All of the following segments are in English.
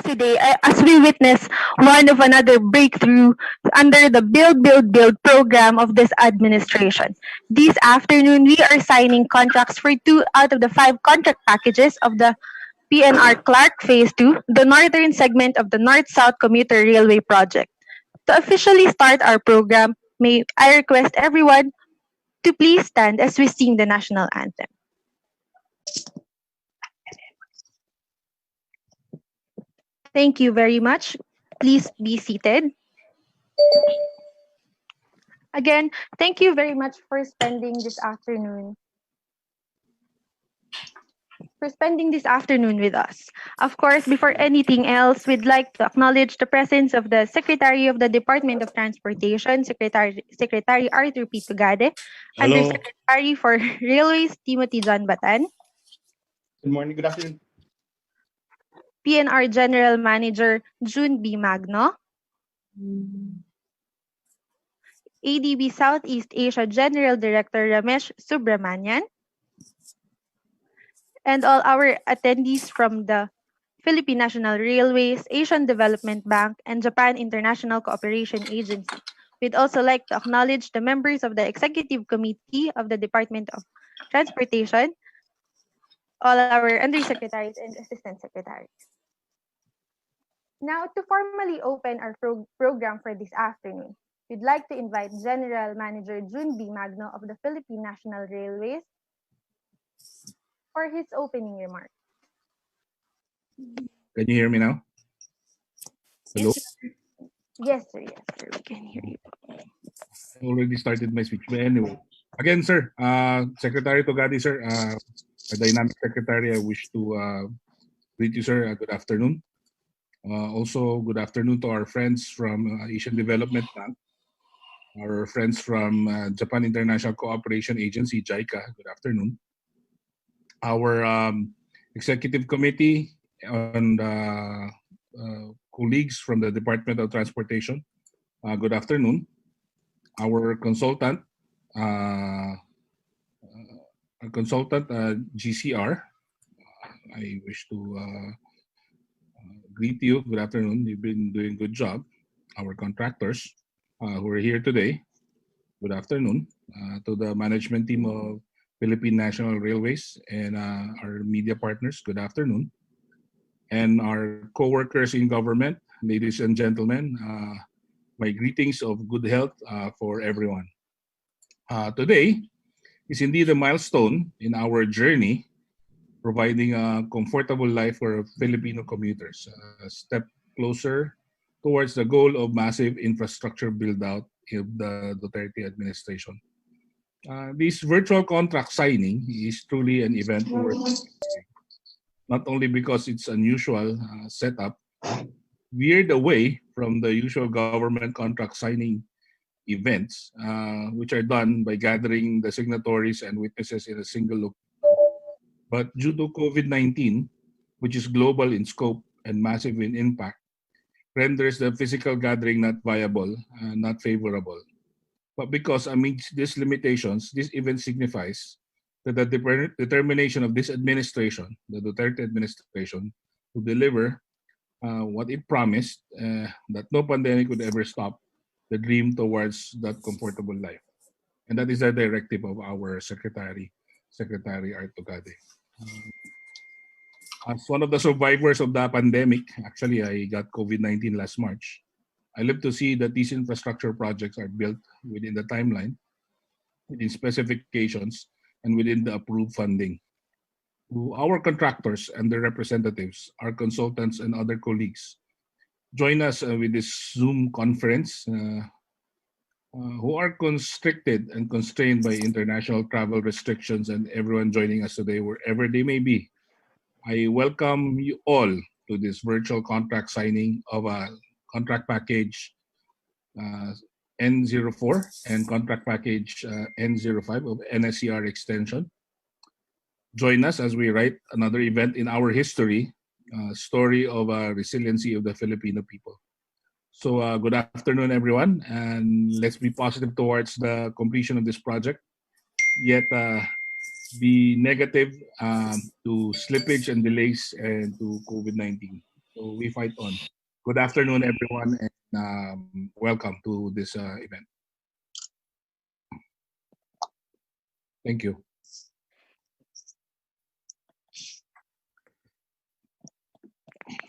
today as we witness one of another breakthrough under the Build, Build, Build program of this administration. This afternoon, we are signing contracts for two out of the five contract packages of the PNR Clark Phase 2, the northern segment of the North-South Commuter Railway Project. To officially start our program, may I request everyone to please stand as we sing the national anthem. Thank you very much. Please be seated. Again, thank you very much for spending this afternoon with us. Of course, before anything else, we'd like to acknowledge the presence of the Secretary of the Department of Transportation, Secretary Arthur Tugade, Hello. Undersecretary for Railways, Timothy John Batan, Good morning, good afternoon. PNR General Manager June B. Magno, ADB Southeast Asia General Director Ramesh Subramanian, and all our attendees from the Philippine National Railways, Asian Development Bank, and Japan International Cooperation Agency. We'd also like to acknowledge the members of the Executive Committee of the Department of Transportation, all our undersecretaries and assistant secretaries. Now, to formally open our program for this afternoon, we'd like to invite General Manager June B. Magno of the Philippine National Railways for his opening remarks. Can you hear me now? Hello? Yes, sir. Yes, sir. We can hear you. I already started my speech. But anyway, again, sir, Secretary Tugade, sir, a dynamic secretary, I wish to greet you, sir. Good afternoon. Also, good afternoon to our friends from Asian Development Bank, our friends from Japan International Cooperation Agency, JICA. Good afternoon. Our executive committee and colleagues from the Department of Transportation. Good afternoon. Our consultant, GCR. I wish to greet you. Good afternoon. You've been doing a good job. Our contractors who are here today. Good afternoon. To the management team of Philippine National Railways and our media partners. Good afternoon. And our co-workers in government, ladies and gentlemen, my greetings of good health for everyone. Today is indeed a milestone in our journey, providing a comfortable life for Filipino commuters, a step closer towards the goal of massive infrastructure build-out of the Duterte administration. This virtual contract signing is truly an event worth not only because it's unusual setup, veered away from the usual government contract signing events, which are done by gathering the signatories and witnesses in a single location. But due to COVID-19, which is global in scope and massive in impact, renders the physical gathering not viable and not favorable. But because amidst these limitations, this event signifies that the determination of this administration, the Duterte administration, to deliver what it promised, that no pandemic would ever stop the dream towards that comfortable life. And that is the directive of our Secretary Arthur Tugade. As one of the survivors of the pandemic, actually I got COVID-19 last March, I live to see that these infrastructure projects are built within the timeline, within specifications, and within the approved funding. To our contractors and their representatives, our consultants and other colleagues, join us with this Zoom conference who are constricted and constrained by international travel restrictions and everyone joining us today wherever they may be. I welcome you all to this virtual contract signing of a contract package N04 and contract package N05 of NSCR extension. Join us as we write another event in our history, story of resiliency of the Filipino people. So good afternoon, everyone, and let's be positive towards the completion of this project, yet be negative to slippage and delays and to COVID-19. So we fight on. Good afternoon, everyone, and welcome to this event. Thank you.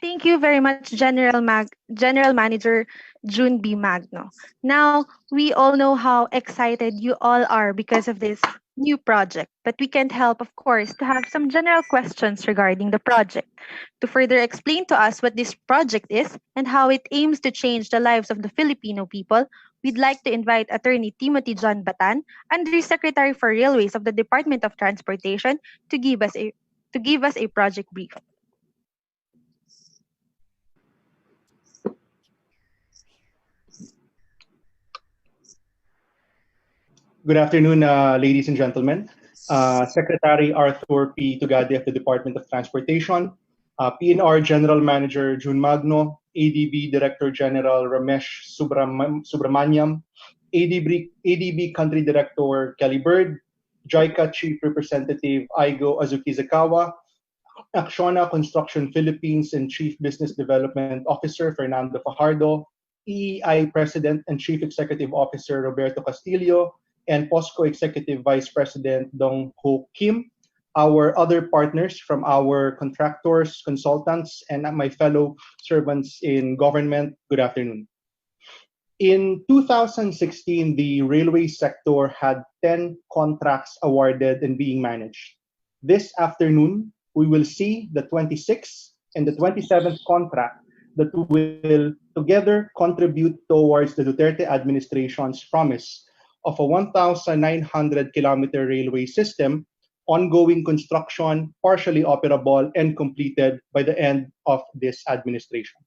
Thank you very much, General Manager June B. Magno. Now, we all know how excited you all are because of this new project, but we can't help, of course, to have some general questions regarding the project. To further explain to us what this project is and how it aims to change the lives of the Filipino people, we'd like to invite Attorney Timothy John Batan, Undersecretary for Railways of the Department of Transportation, to give us a project brief. Good afternoon, ladies and gentlemen. Secretary Arthur P. Tugade of the Department of Transportation, PNR General Manager June Magno, ADB Director General Ramesh Subramaniam, ADB Country Director Kelly Bird, JICA Chief Representative Aigo Azukizakawa, Acciona Construction Philippines and Chief Business Development Officer Fernando Fajardo, EEI President and Chief Executive Officer Roberto Castillo, and POSCO Executive Vice President Dong Ho Kim, our other partners from our contractors, consultants, and my fellow servants in government, good afternoon. In 2016, the railway sector had 10 contracts awarded and being managed. This afternoon, we will see the 26th and the 27th contract that will together contribute towards the Duterte administration's promise of a 1,900-kilometer railway system, ongoing construction, partially operable, and completed by the end of this administration.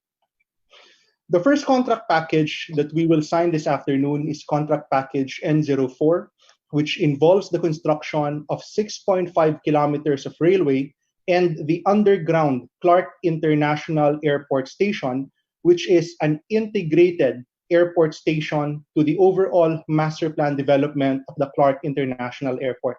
The first contract package that we will sign this afternoon is contract package N04, which involves the construction of 6.5 kilometers of railway and the underground Clark International Airport Station, which is an integrated airport station to the overall master plan development of the Clark International Airport.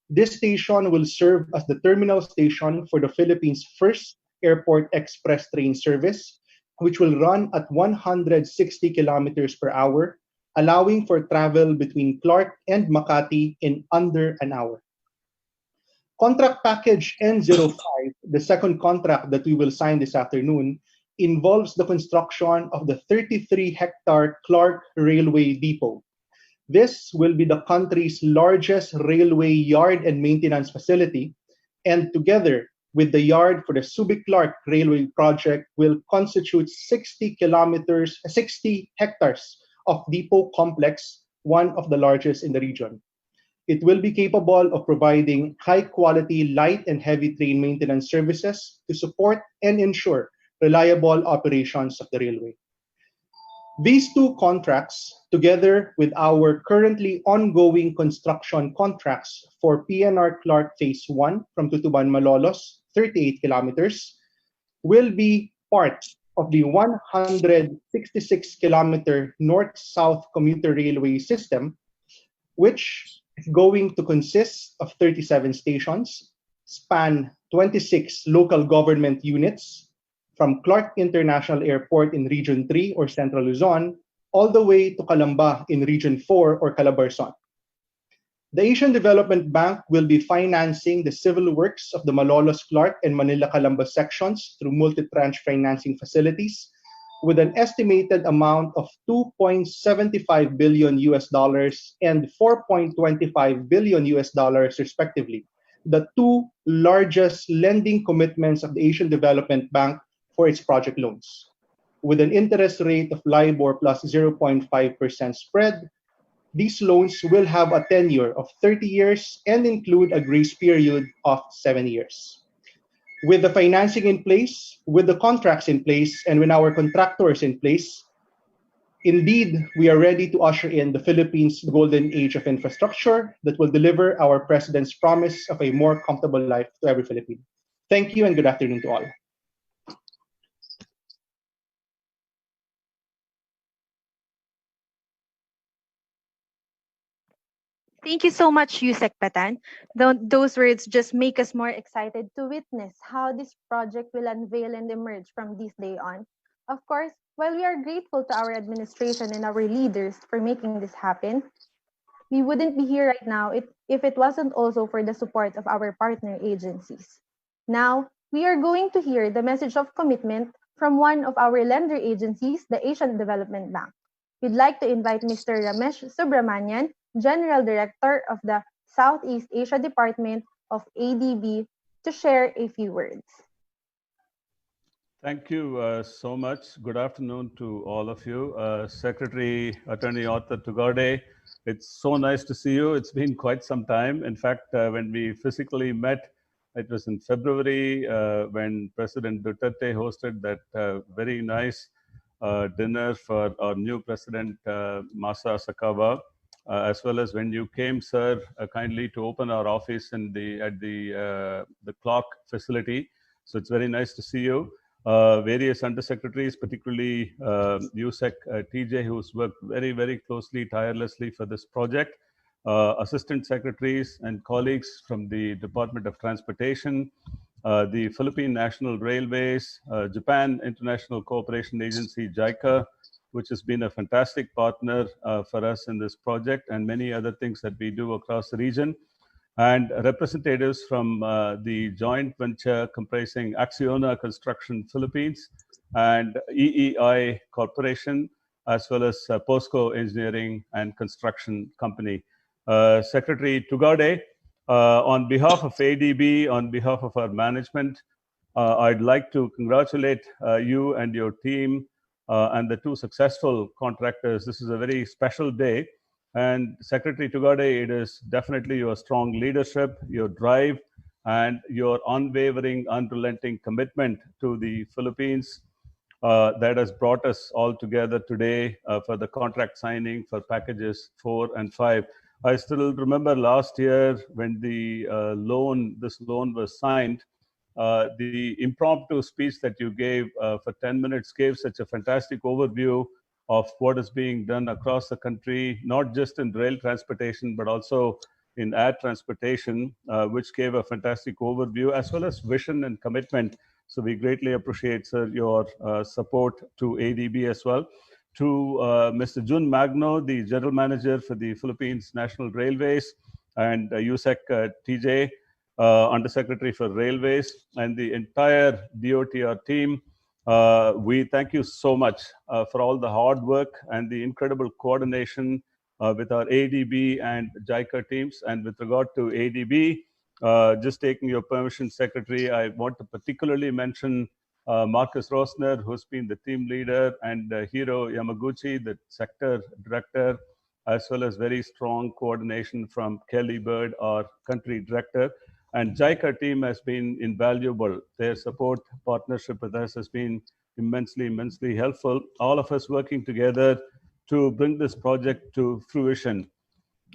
This station will serve as the terminal station for the Philippines' first airport express train service, which will run at 160 kilometers per hour, allowing for travel between Clark and Makati in under an hour. Contract package N05, the second contract that we will sign this afternoon, involves the construction of the 33-hectare Clark Railway Depot. This will be the country's largest railway yard and maintenance facility, and together with the yard for the Subic Clark Railway project will constitute 60 hectares of depot complex, one of the largest in the region. It will be capable of providing high-quality light and heavy train maintenance services to support and ensure reliable operations of the railway. These two contracts, together with our currently ongoing construction contracts for PNR Clark Phase 1 from Tutuban Malolos, 38 kilometers, will be part of the 166-kilometer north-south commuter railway system, which is going to consist of 37 stations, span 26 local government units, from Clark International Airport in Region 3 or Central Luzon, all the way to Calamba in Region 4 or Calabarzon. The Asian Development Bank will be financing the civil works of the Malolos-Clark and Manila-Calamba sections through multi-tranche financing facilities with an estimated amount of $2.75 billion and $4.25 billion respectively, the two largest lending commitments of the Asian Development Bank for its project loans. With an interest rate of LIBOR plus 0.5% spread, these loans will have a tenure of 30 years and include a grace period of 7 years. With the financing in place, with the contracts in place, and with our contractors in place, indeed, we are ready to usher in the Philippines' golden age of infrastructure that will deliver our President's promise of a more comfortable life to every Filipino. Thank you and good afternoon to all. Thank you so much, Yusek Patan. Those words just make us more excited to witness how this project will unveil and emerge from this day on. Of course, while we are grateful to our administration and our leaders for making this happen, we wouldn't be here right now if it wasn't also for the support of our partner agencies. Now, we are going to hear the message of commitment from one of our lender agencies, the Asian Development Bank. We'd like to invite Mr. Ramesh Subramanian, General Director of the Southeast Asia Department of ADB, to share a few words. Thank you so much. Good afternoon to all of you. Secretary Attorney Arthur Tugade, it's so nice to see you. It's been quite some time. In fact, when we physically met, it was in February when President Duterte hosted that very nice dinner for our new president, Masa Sakawa, as well as when you came, sir, kindly to open our office at the Clark facility. So it's very nice to see you. Various undersecretaries, particularly USEC TJ, who's worked very, very closely, tirelessly for this project, assistant secretaries and colleagues from the Department of Transportation, the Philippine National Railways, Japan International Cooperation Agency, JICA, which has been a fantastic partner for us in this project, and many other things that we do across the region, and representatives from the joint venture comprising Acciona Construction Philippines and EEI Corporation, as well as POSCO Engineering and Construction Company. Secretary Tugade, on behalf of ADB, on behalf of our management, I'd like to congratulate you and your team and the two successful contractors. This is a very special day. And Secretary Tugade, it is definitely your strong leadership, your drive, and your unwavering, unrelenting commitment to the Philippines that has brought us all together today for the contract signing for packages 4 and 5. I still remember last year when this loan was signed, the impromptu speech that you gave for 10 minutes gave such a fantastic overview of what is being done across the country, not just in rail transportation, but also in air transportation, which gave a fantastic overview as well as vision and commitment. So we greatly appreciate, sir, your support to ADB as well. To Mr. Jun Magno, the General Manager for the Philippines National Railways, and USEC TJ, Undersecretary for Railways, and the entire DOTr team. We thank you so much for all the hard work and the incredible coordination with our ADB and JICA teams. And with regard to ADB, just taking your permission, Secretary, I want to particularly mention Marcus Rosner, who's been the team leader, and Hiro Yamaguchi, the sector director, as well as very strong coordination from Kelly Bird, our country director. And JICA team has been invaluable. Their support partnership with us has been immensely, immensely helpful. All of us working together to bring this project to fruition.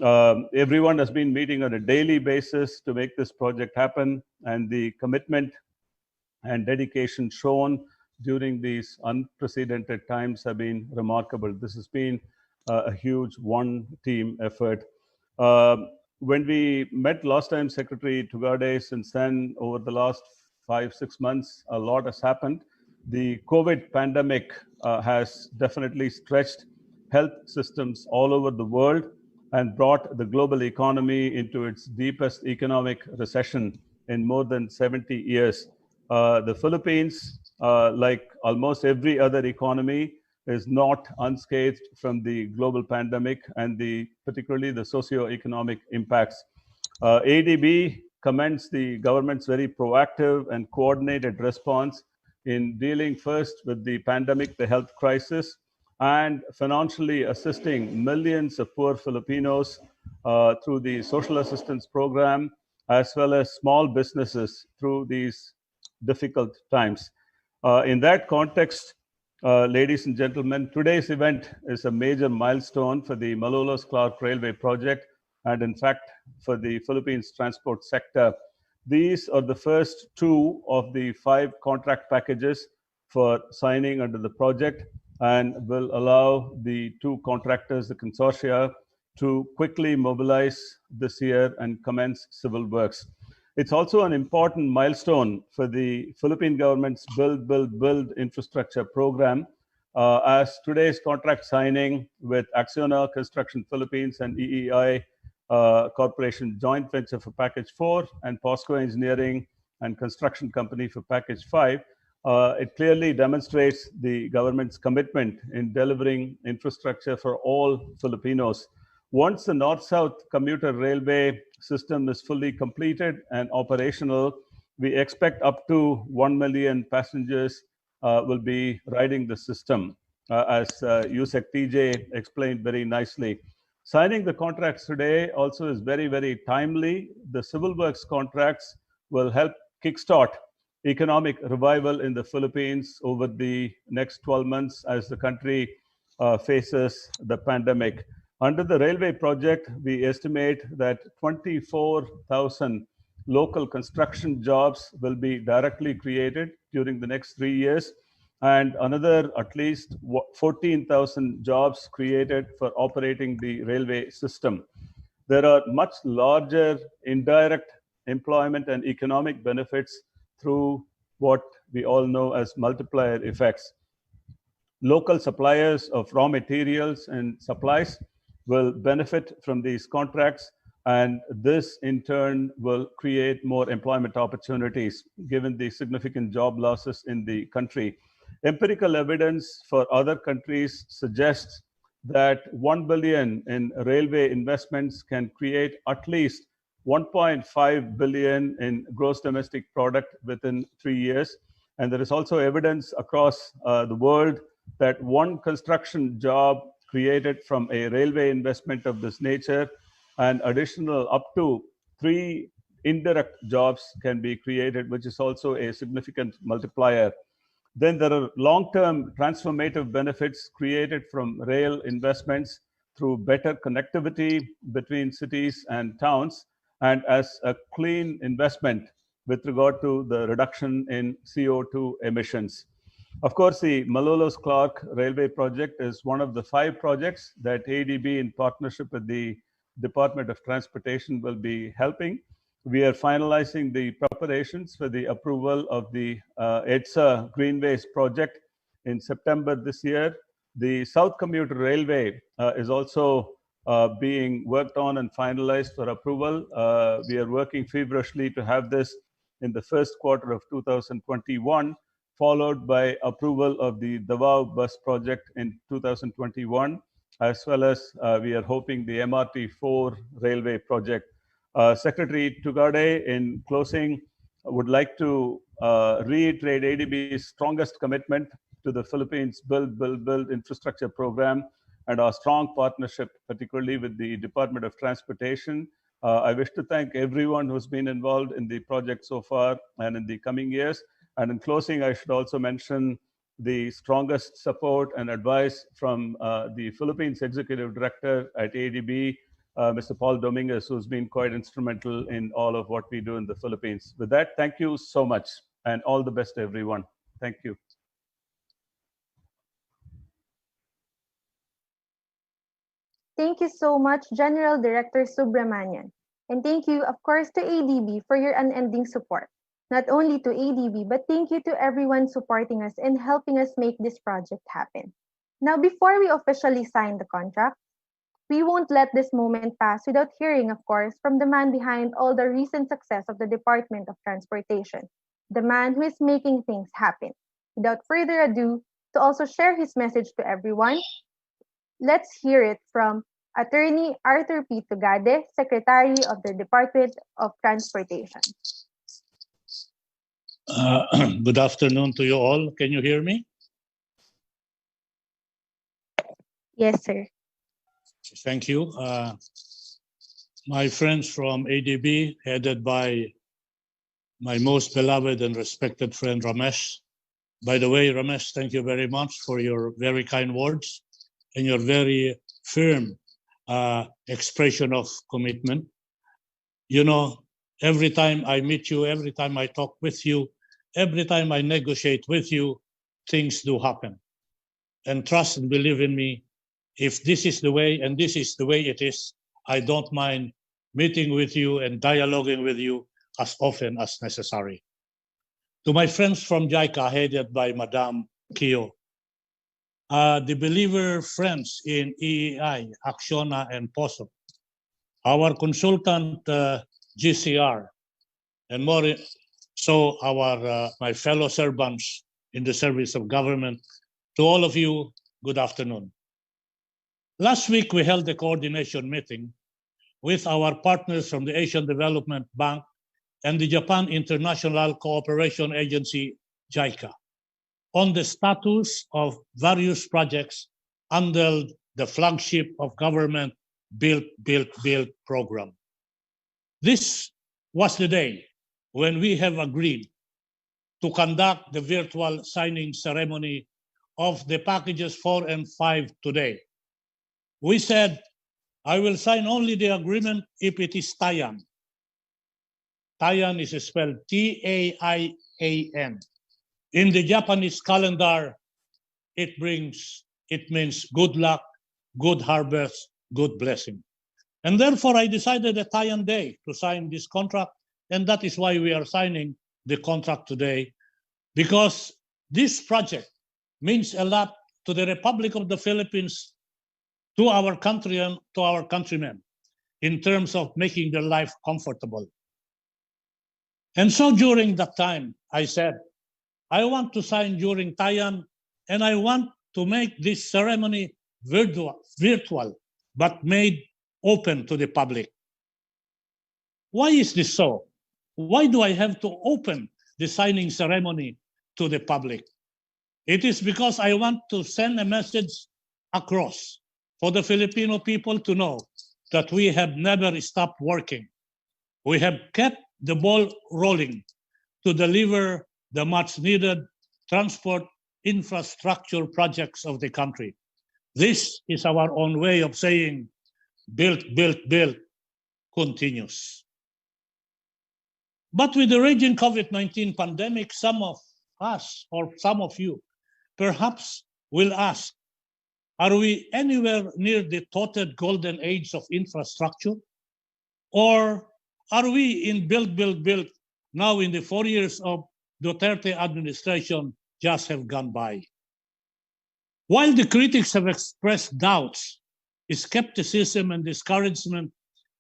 Everyone has been meeting on a daily basis to make this project happen, and the commitment and dedication shown during these unprecedented times have been remarkable. This has been a huge one-team effort. When we met last time, Secretary Tugade, since then, over the last 5-6 months, a lot has happened. The COVID pandemic has definitely stretched health systems all over the world and brought the global economy into its deepest economic recession in more than 70 years. The Philippines, like almost every other economy, is not unscathed from the global pandemic and particularly the socio-economic impacts. ADB commends the government's very proactive and coordinated response in dealing first with the pandemic, the health crisis, and financially assisting millions of poor Filipinos through the social assistance program, as well as small businesses through these difficult times. In that context, ladies and gentlemen, today's event is a major milestone for the Malolos-Clark Railway project and, in fact, for the Philippines transport sector. These are the first 2 of the 5 contract packages for signing under the project and will allow the 2 contractors, the consortia, to quickly mobilize this year and commence civil works. It's also an important milestone for the Philippine government's BuildBuildBuild infrastructure program, as today's contract signing with Acciona Construction Philippines and EEI Corporation joint venture for Package 4 and POSCO Engineering and Construction Company for Package 5, it clearly demonstrates the government's commitment in delivering infrastructure for all Filipinos. Once the North-South commuter railway system is fully completed and operational, we expect up to 1 million passengers will be riding the system, as USEC TJ explained very nicely. Signing the contracts today also is very, very timely. The civil works contracts will help kickstart economic revival in the Philippines over the next 12 months as the country faces the pandemic. Under the railway project, we estimate that 24,000 local construction jobs will be directly created during the next 3 years, and another at least 14,000 jobs created for operating the railway system. There are much larger indirect employment and economic benefits through what we all know as multiplier effects. Local suppliers of raw materials and supplies will benefit from these contracts, and this in turn will create more employment opportunities given the significant job losses in the country. Empirical evidence for other countries suggests that 1 billion in railway investments can create at least 1.5 billion in gross domestic product within 3 years. And there is also evidence across the world that one construction job created from a railway investment of this nature and additional up to 3 indirect jobs can be created, which is also a significant multiplier. Then there are long-term transformative benefits created from rail investments through better connectivity between cities and towns, and as a clean investment with regard to the reduction in CO2 emissions. Of course, the Malolos-Clark railway project is one of the 5 projects that ADB in partnership with the Department of Transportation will be helping. We are finalizing the preparations for the approval of the EDSA Greenways project in September this year. The South Commuter Railway is also being worked on and finalized for approval. We are working feverishly to have this in the first quarter of 2021, followed by approval of the Davao bus project in 2021, as well as we are hoping the MRT4 railway project. Secretary Tugade, in closing, would like to reiterate ADB's strongest commitment to the Philippines Build infrastructure program and our strong partnership, particularly with the Department of Transportation. I wish to thank everyone who's been involved in the project so far and in the coming years. And in closing, I should also mention the strongest support and advice from the Philippines Executive Director at ADB, Mr. Paul Dominguez, who's been quite instrumental in all of what we do in the Philippines. With that, thank you so much, and all the best to everyone. Thank you. Thank you so much, General Director Subramanian. And thank you, of course, to ADB for your unending support. Not only to ADB, but thank you to everyone supporting us and helping us make this project happen. Now, before we officially sign the contract, we won't let this moment pass without hearing, of course, from the man behind all the recent success of the Department of Transportation, the man who is making things happen. Without further ado, to also share his message to everyone, let's hear it from Attorney Arthur P. Tugade, Secretary of the Department of Transportation. Good afternoon to you all. Can you hear me? Yes, sir. Thank you. My friends from ADB, headed by my most beloved and respected friend Ramesh. By the way, Ramesh, thank you very much for your very kind words and your very firm expression of commitment. You know, every time I meet you, every time I talk with you, every time I negotiate with you, things do happen. And trust and believe in me, if this is the way and this is the way it is, I don't mind meeting with you and dialoguing with you as often as necessary. To my friends from JICA, headed by Madam Kio, the believer friends in EEI, Acciona, and POSO, our consultant GCR, and more so my fellow servants in the service of government, to all of you, good afternoon. Last week, we held a coordination meeting with our partners from the Asian Development Bank and the Japan International Cooperation Agency, JICA, on the status of various projects under the flagship of government BuildBuildBuild program. This was the day when we have agreed to conduct the virtual signing ceremony of the packages 4 and 5 today. We said, I will sign only the agreement if it is Taian. Taian is spelled T-A-I-A-N. In the Japanese calendar, it means good luck, good harvest, good blessing. And therefore, I decided a Taian day to sign this contract, and that is why we are signing the contract today, because this project means a lot to the Republic of the Philippines, to our country and to our countrymen in terms of making their life comfortable. And so during that time, I said, I want to sign during Taian, and I want to make this ceremony virtual, but made open to the public. Why is this so? Why do I have to open the signing ceremony to the public? It is because I want to send a message across for the Filipino people to know that we have never stopped working. We have kept the ball rolling to deliver the much needed transport infrastructure projects of the country. This is our own way of saying build, build, build continues. But with the raging COVID-19 pandemic, some of us or some of you perhaps will ask, are we anywhere near the touted golden age of infrastructure? Or are we in build, build, build now in the 4 years of Duterte administration just have gone by? While the critics have expressed doubts, skepticism, and discouragement,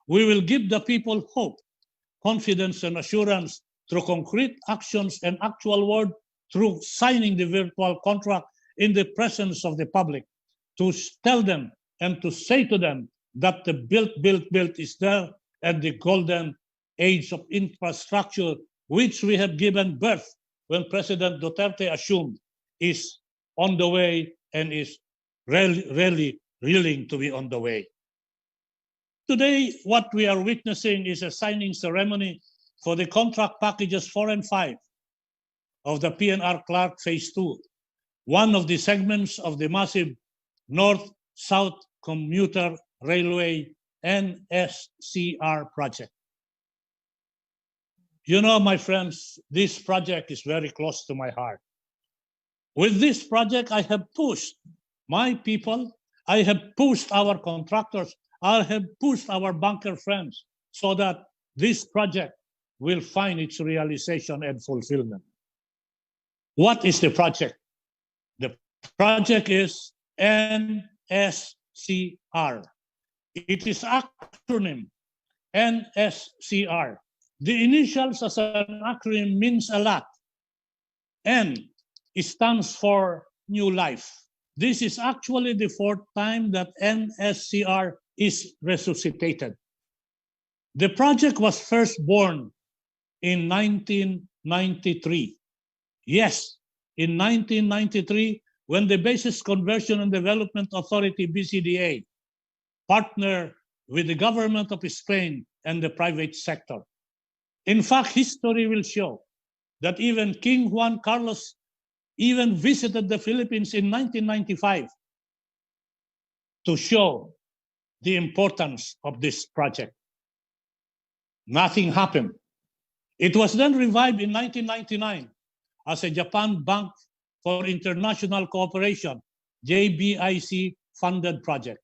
we will give the people hope, confidence, and assurance through concrete actions and actual word through signing the virtual contract in the presence of the public, to tell them and to say to them that the build, build, build is there, and the golden age of infrastructure, which we have given birth when President Duterte assumed, is on the way and is really willing to be on the way. Today, what we are witnessing is a signing ceremony for the contract packages 4 and 5 of the PNR Clark Phase 2, one of the segments of the massive North-South Commuter Railway NSCR project. You know, my friends, this project is very close to my heart. With this project, I have pushed my people, I have pushed our contractors, I have pushed our banker friends so that this project will find its realization and fulfillment. What is the project? The project is NSCR. It is acronym NSCR. The initials as an acronym means a lot. N stands for new life. This is actually the 4th time that NSCR is resuscitated. The project was first born in 1993. Yes, in 1993, when the Basis Conversion and Development Authority, BCDA, partnered with the government of Spain and the private sector. In fact, history will show that even King Juan Carlos even visited the Philippines in 1995 to show the importance of this project. Nothing happened. It was then revived in 1999 as a Japan Bank for International Cooperation, JBIC funded project.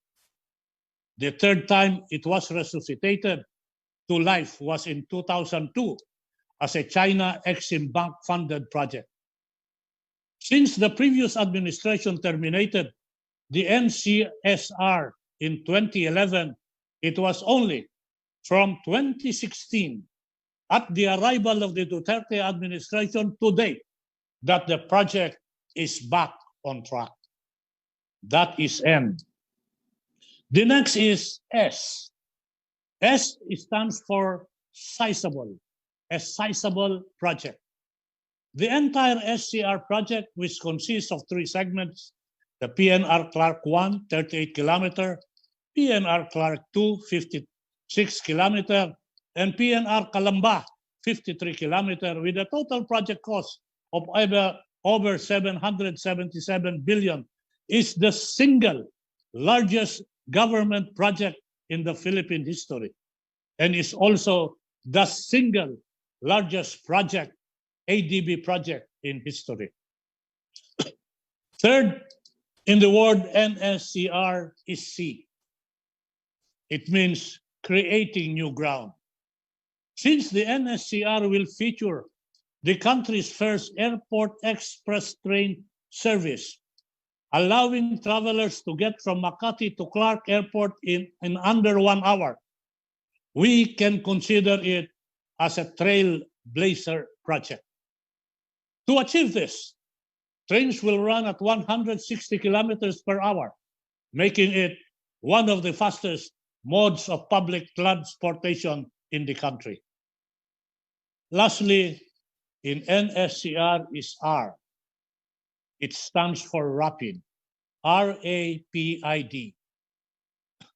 The third time it was resuscitated to life was in 2002 as a China Exim Bank funded project. Since the previous administration terminated the NCSR in 2011, it was only from 2016 at the arrival of the Duterte administration to date that the project is back on track. That is N. The next is S. S stands for sizable, a sizable project. The entire SCR project, which consists of three segments, the PNR Clark 1, 38 kilometer, PNR Clark 2, 56 kilometer, and PNR Calamba, 53 kilometer, with a total project cost of over 777 billion, is the single largest government project in the Philippine history, and is also the single largest project, ADB project in history. Third, in the word NSCR is C. It means creating new ground. Since the NSCR will feature the country's first airport express train service, allowing travelers to get from Makati to Clark Airport in under 1 hour, we can consider it as a trailblazer project. To achieve this, trains will run at 160 kilometers per hour, making it one of the fastest modes of public transportation in the country. Lastly, in NSCR is R. It stands for rapid, R-A-P-I-D.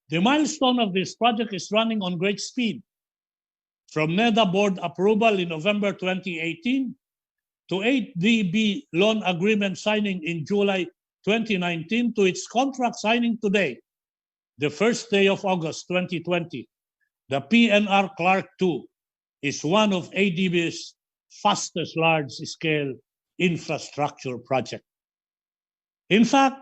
The milestone of this project is running on great speed. From NEDA board approval in November 2018 to ADB loan agreement signing in July 2019 to its contract signing today, the first day of August 2020, the PNR Clark 2 is one of ADB's fastest large-scale infrastructure project. In fact,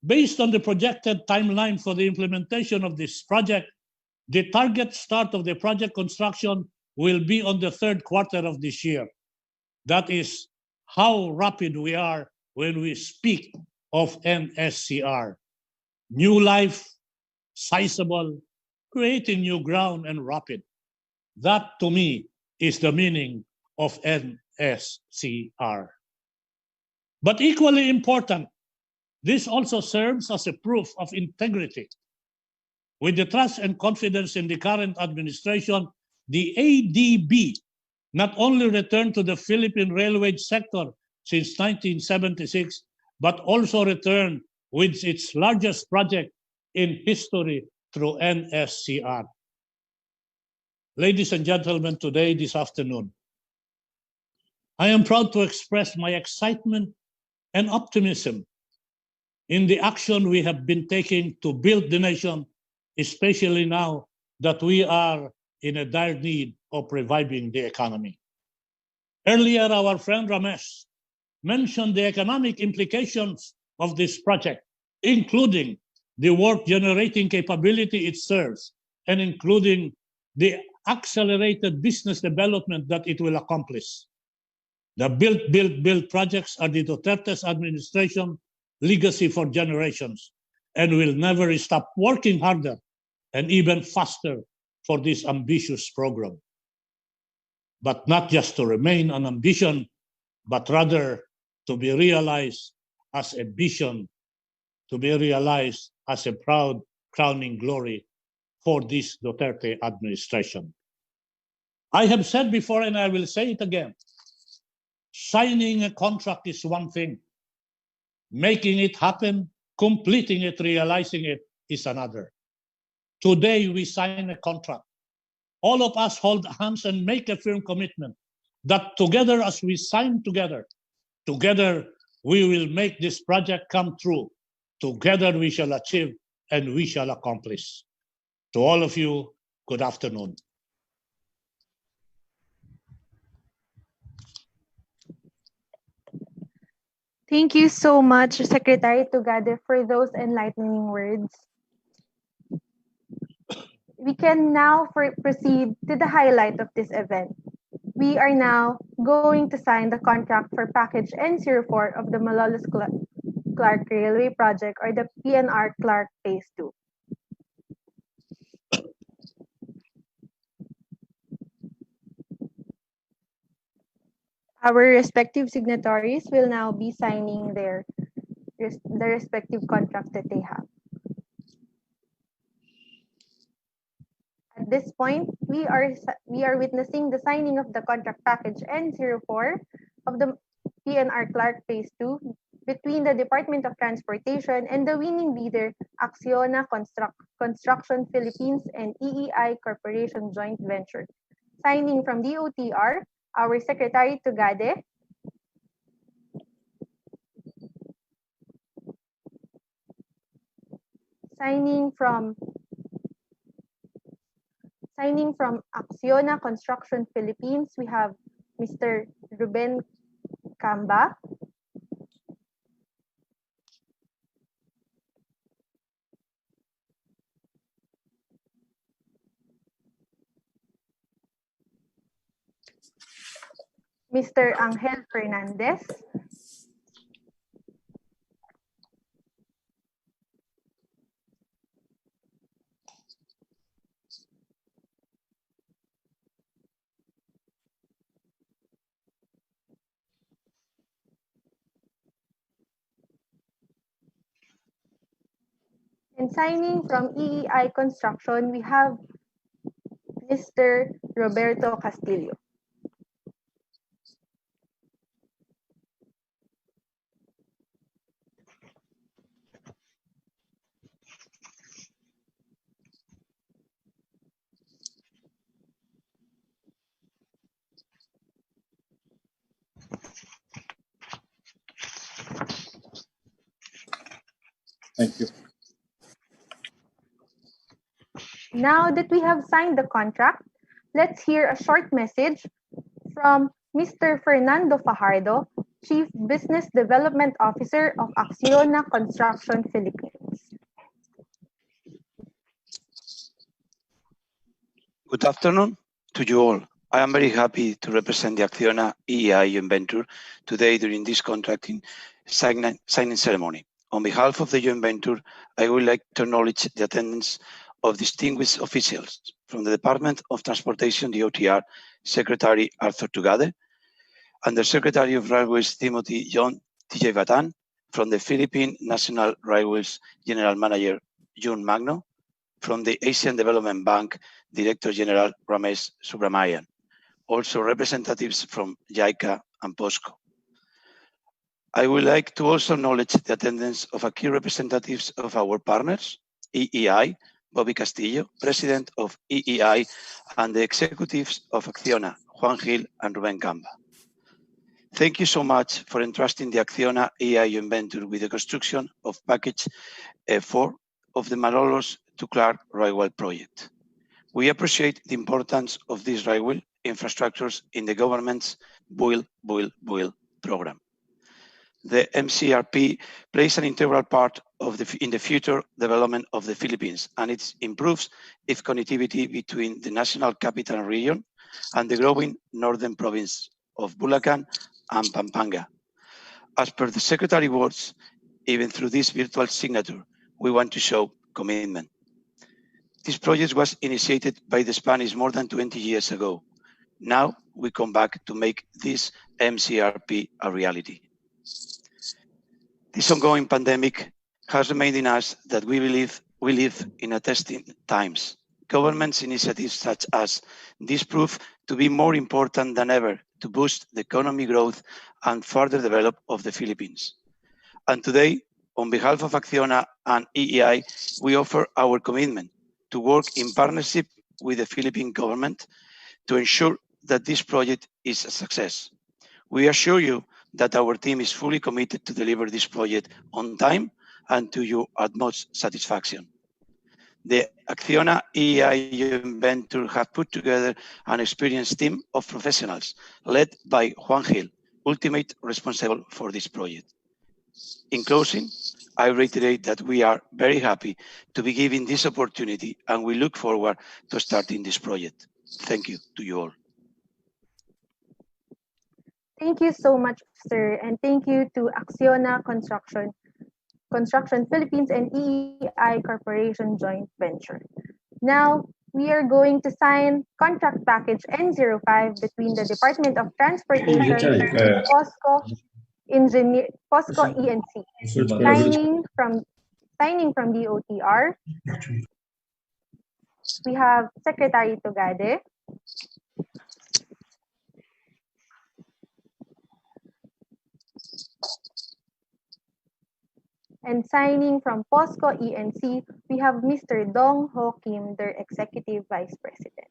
based on the projected timeline for the implementation of this project, the target start of the project construction will be on the third quarter of this year. That is how rapid we are when we speak of NSCR. New life, sizable, creating new ground, and rapid. That, to me, is the meaning of NSCR. But equally important, this also serves as a proof of integrity. With the trust and confidence in the current administration, the ADB not only returned to the Philippine railway sector since 1976, but also returned with its largest project in history through NSCR. Ladies and gentlemen, today, this afternoon, I am proud to express my excitement and optimism in the action we have been taking to build the nation, especially now that we are in a dire need of reviving the economy. Earlier, our friend Ramesh mentioned the economic implications of this project, including the work-generating capability it serves, and including the accelerated business development that it will accomplish. The BuildBuildBuild projects are the Duterte's administration legacy for generations, and will never stop working harder and even faster for this ambitious program. But not just to remain an ambition, but rather to be realized as a vision, to be realized as a proud crowning glory for this Duterte administration. I have said before, and I will say it again, signing a contract is one thing. Making it happen, completing it, realizing it is another. Today, we sign a contract. All of us hold hands and make a firm commitment that together, as we sign together, together we will make this project come true. Together we shall achieve and we shall accomplish. To all of you, good afternoon. Thank you so much, Secretary Tugade, for those enlightening words. We can now proceed to the highlight of this event. We are now going to sign the contract for Package N04 of the Malolos-Clark Railway Project, or the PNR Clark Phase 2. Our respective signatories will now be signing the respective contracts that they have. At this point, we are witnessing the signing of the contract package N04 of the PNR Clark Phase 2 between the Department of Transportation and the winning bidder, Acciona Construction Philippines and EEI Corporation Joint Venture. Signing from DOTr, our Secretary Tugade. Signing from Acciona Construction Philippines, we have Mr. Ruben Camba. Mr. Angel Fernandez. And signing from EEI Construction, we have Mr. Roberto Castillo. Thank you. Now that we have signed the contract, let's hear a short message from Mr. Fernando Fajardo, Chief Business Development Officer of Acciona Construction Philippines. Good afternoon to you all. I am very happy to represent the Acciona EEI joint venture today during this contracting signing ceremony. On behalf of the joint venture, I would like to acknowledge the attendance of distinguished officials from the Department of Transportation, DOTr, Secretary Arthur Tugade, Undersecretary of Railways Timothy John T.J. Batan, from the Philippine National Railways General Manager Jun Magno, from the Asian Development Bank Director General Ramesh Subramanian, also representatives from JICA and POSCO. I would like to also acknowledge the attendance of key representatives of our partners, EEI, Bobby Castillo, President of EEI, and the executives of Acciona, Juan Gil and Ruben Camba. Thank you so much for entrusting the Acciona EEI joint venture with the construction of Package 4 of the Malolos to Clark Railway project. We appreciate the importance of these railway infrastructures in the government's BuildBuildBuild program. The MCRP plays an integral part in the future development of the Philippines, and it improves its connectivity between the national capital region and the growing northern province of Bulacan and Pampanga. As per the Secretary words, even through this virtual signature, we want to show commitment. This project was initiated by the Spanish more than 20 years ago. Now we come back to make this MCRP a reality. This ongoing pandemic has reminded us that we live in a testing times. Government's initiatives such as this prove to be more important than ever to boost the economic growth and further develop of the Philippines. And today, on behalf of Acciona and EEI, we offer our commitment to work in partnership with the Philippine government to ensure that this project is a success. We assure you that our team is fully committed to deliver this project on time and to your utmost satisfaction. The Acciona EEI joint venture have put together an experienced team of professionals led by Juan Gil, ultimate responsible for this project. In closing, I reiterate that we are very happy to be given this opportunity and we look forward to starting this project. Thank you to you all. Thank you so much, sir, and thank you to Acciona Construction Philippines and EEI Corporation Joint Venture. Now, we are going to sign contract package N05 between the Department of Transportation and POSCO ENC. Signing from DOTr, we have Secretary Tugade. And signing from POSCO ENC, we have Mr. Dong Ho Kim, their Executive Vice President.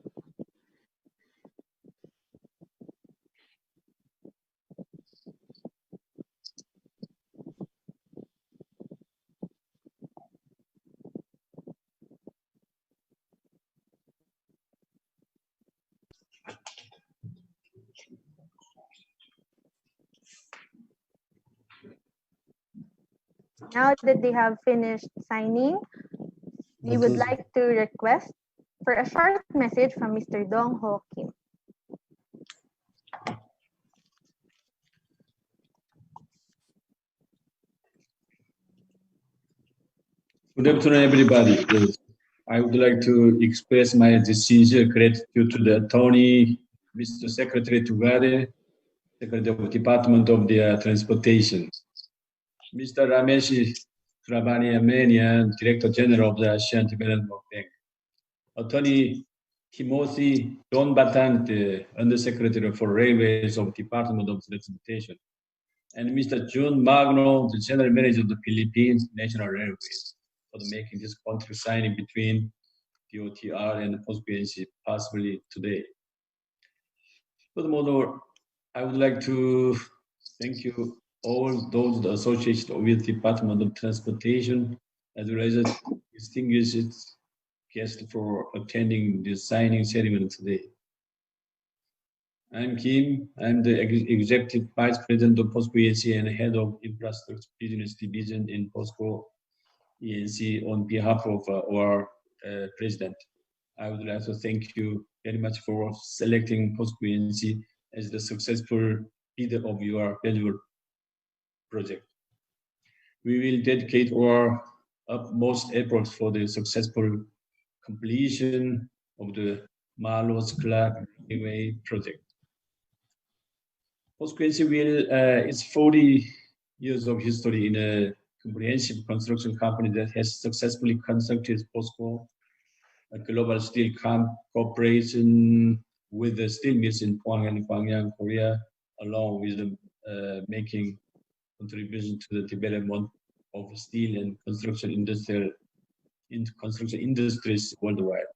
Now that they have finished signing, we would like to request for a short message from Mr. Dong Ho Kim. Good afternoon, everybody. I would like to express my sincere gratitude to the attorney, Mr. Secretary Tugade, Secretary of Department of the Transportation, Mr. Ramesh Trabani Amania, Director General of the Asian Development Bank, Attorney Timothy Don Batan, the Undersecretary for Railways of Department of Transportation, and Mr. June Magno, the General Manager of the Philippine National Railways, for making this contract signing between DOTr and POSCO possibly today. Furthermore, I would like to thank you all those associated with the Department of Transportation, as well as distinguished guests for attending the signing ceremony today. I'm Kim. I'm the Executive Vice President of POSCO ENC and Head of Infrastructure Business Division in POSCO ENC on behalf of our President. I would like to thank you very much for selecting POSCO ENC as the successful leader of your valuable project. We will dedicate our utmost efforts for the successful completion of the Malolos-Clark railway project. POSCO ENC will its 40 years of history in a comprehensive construction company that has successfully constructed POSCO, a global steel corporation with the steel mills in Pohang and Gwangyang, Korea, along with making contribution to the development of steel and construction industries worldwide.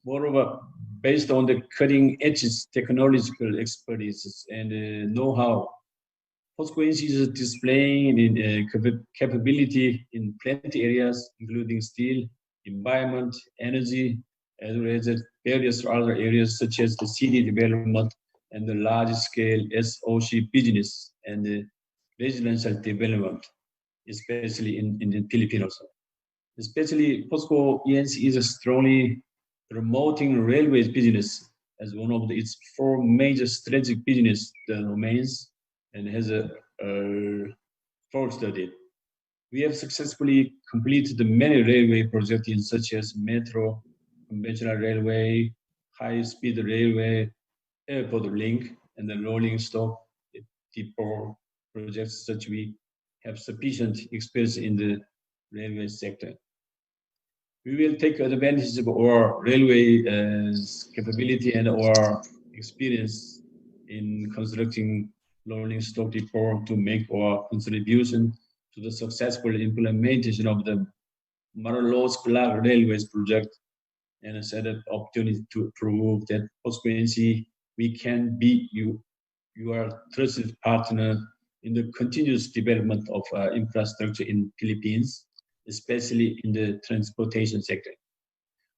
Moreover, based on the cutting-edge technological expertise and know-how, POSCO ENC is displaying capability in plenty areas, including steel, environment, energy, as well as various other areas such as the city development and the large-scale SOC business and the residential development, especially in the Philippines. Especially, POSCO ENC is strongly promoting railways business as one of its 4 major strategic business domains, and has a forward study. We have successfully completed many railway projects such as metro, conventional railway, high-speed railway, airport link, and the rolling stock depot projects such we have sufficient experience in the railway sector. We will take advantage of our railway capability and our experience in constructing rolling stock depot to make our contribution to the successful implementation of the Malolos-Clark Railways project, and set an opportunity to prove that POSCO ENC we can be your trusted partner in the continuous development of infrastructure in Philippines, especially in the transportation sector.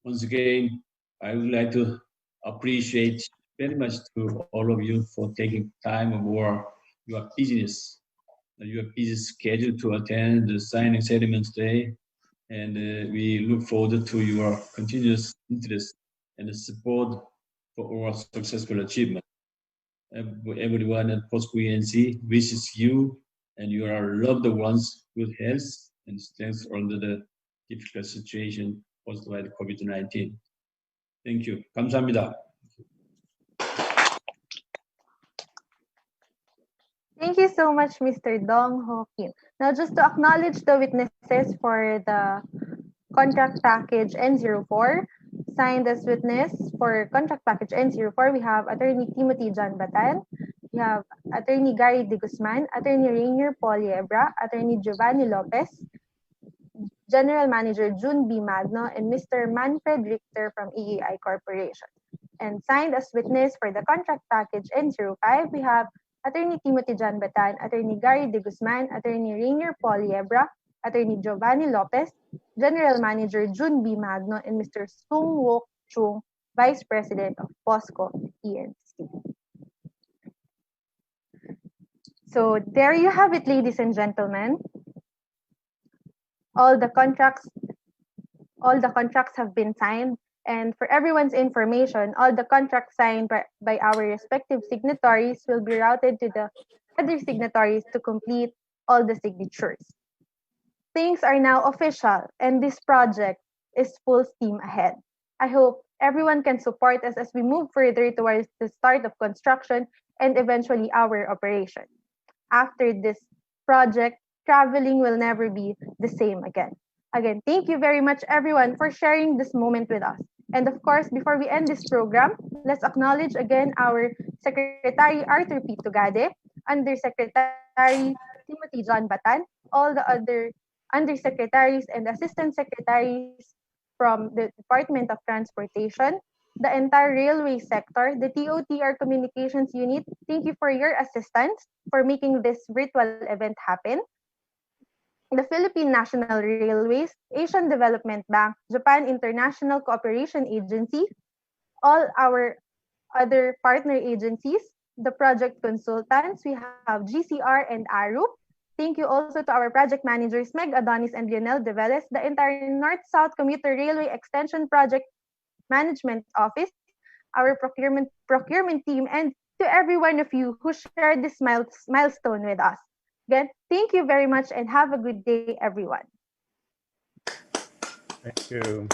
Once again, I would like to appreciate very much to all of you for taking time of your business your busy schedule to attend the signing ceremony today. And we look forward to your continuous interest and support for our successful achievement. Everyone at POSCO ENC wishes you and your loved ones good health and strength under the difficult situation caused by the COVID-19. Thank you. 감사합니다. Thank you so much, Mr. Dong Ho Kim. Now, just to acknowledge the witnesses for the contract package N04, signed as witness for contract package N04, we have Attorney Timothy John Batan, we have Attorney Gary De Guzman, Attorney Rainier Poliebra, Attorney Giovanni Lopez, General Manager June B. Magno, and Mr. Manfred Richter from EAI Corporation. And signed as witness for the contract package N05, we have Attorney Timothy John Batan, Attorney Gary De Guzman, Attorney Rainier Poliebra, Attorney Giovanni Lopez, General Manager June B. Magno, and Mr. Sung Wook Chung, Vice President of POSCO ENC. So there you have it, ladies and gentlemen. All the contracts have been signed, and for everyone's information, all the contracts signed by our respective signatories will be routed to the other signatories to complete all the signatures. Things are now official, and this project is full steam ahead. I hope everyone can support us as we move further towards the start of construction and eventually our operation. After this project, traveling will never be the same again. Again, thank you very much, everyone, for sharing this moment with us. And of course, before we end this program, let's acknowledge again our Secretary Arthur P. Tugade, Undersecretary Timothy John Batan, all the other undersecretaries and assistant secretaries from the Department of Transportation, the entire railway sector, the DOTr Communications Unit. Thank you for your assistance for making this virtual event happen. The Philippine National Railways, Asian Development Bank, Japan International Cooperation Agency, all our other partner agencies, the project consultants, we have GCR and ARU. Thank you also to our project managers, Meg Adonis and Lionel Develes, the entire North-South Commuter Railway Extension Project Management Office, our procurement team, and to every one of you who shared this milestone with us. Again, thank you very much and have a good day, everyone. Thank you.